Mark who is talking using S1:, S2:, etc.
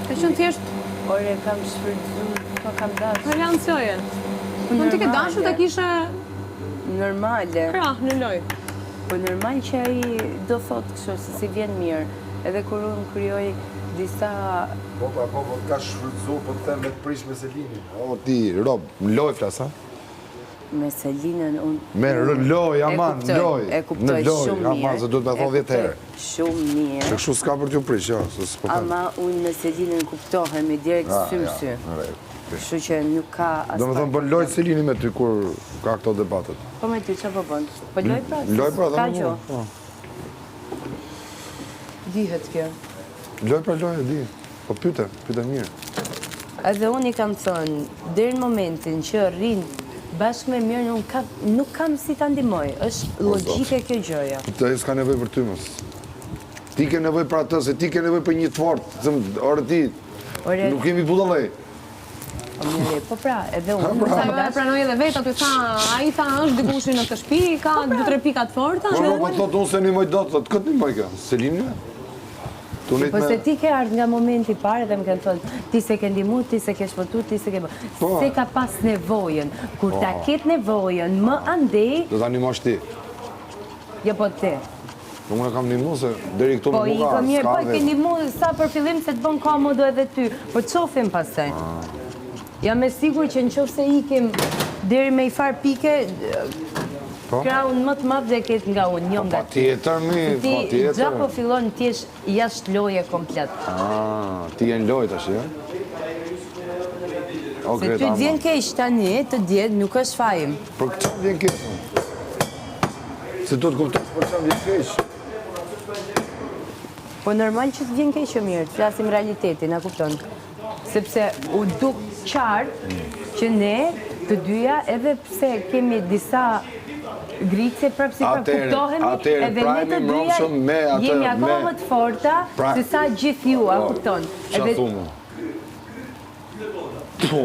S1: Ka qenë thjesht
S2: Ore, kam shfrytzuar, po kam dashur.
S1: relancioje. Mund të ke dashur ta kishe
S2: Normale.
S1: krah në lojë.
S2: Po normal që ai do thotë kështu se si vjen mirë. Edhe kur unë krijoj disa
S3: Po, ka shfrytzu, po të them me të prish me Selinin.
S4: O, ti, Rob, loj flas, ha?
S2: me Selinën unë.
S4: Me loj, aman, loj.
S2: E kuptoj
S4: Në loj,
S2: shumë mirë.
S4: aman, se duhet me thonë 10 herë.
S2: Shumë mirë.
S4: Se kështu s'ka për t'ju prish, jo, se s'po them.
S2: Ama unë me Selinën kuptohemi direkt sy më sy. Kështu që nuk ka as.
S4: Do me thonë, po loj Selini me ty kur ka këto debatet.
S2: Po me ty çfarë po bën? Po loj pra.
S4: Loj pra,
S2: ka
S4: dhe
S2: gjë.
S4: po.
S2: Dihet kjo.
S4: Loj pra loj, e di. Po pyte mirë.
S2: Edhe unë i kam thënë, deri në momentin që rrin bashkë me mirë, nuk kam si ta ndihmoj. Është logjike kjo gjëja.
S4: Të s'ka nevoj për ty mës. Ti ke nevoj për atë, se ti ke nevoj për një të fort. Ore ti, nuk kemi budallej.
S2: Po pra, edhe unë.
S1: Sa jo e pranoj edhe vetë, aty tha, ai tha është dikush në këtë shtëpi, ka 2-3 pika të forta.
S4: Po thotë unë se një moj do, thotë këtë një moj ka. Selina?
S2: Po se ti ke ardhur nga momenti i parë dhe më kanë thënë, ti se ke ndihmuar, ti se ke shpëtuar, ti se ke bë. Se ka pas nevojën. Kur ta ket nevojën, më andej.
S4: Do ta ndihmosh ti.
S2: Jo po ti.
S4: Unë kam ndihmuar se deri këtu
S2: Po
S4: më
S2: i ka mirë, po ke ndihmuar sa për fillim se të bën komodo edhe ty. Po çofim pastaj. Jam e sigurt që nëse ikim deri me i far pike, kraun më të madh dhe ketë nga unë, jo nga ti.
S4: Patjetër,
S2: Ti
S4: patjetër.
S2: gja po fillon ti jesh jashtë loje komplet.
S4: Ti je në lojë tash, ja?
S2: Se ty të vjen keq tani, të djetë nuk është fajim.
S4: Për këtë vjen keq. Se do të kuptosh për çfarë vjen keq.
S2: Po normal që të vjen keq që mirë, të flasim realitetin, a kupton? Sepse u duk qartë që ne të dyja, edhe pse kemi disa grice prapë si prapë kuptohemi, edhe ne të dyja jemi akoma më të forta se sa gjithë ju, a kupton?
S4: Qa thumë? Po,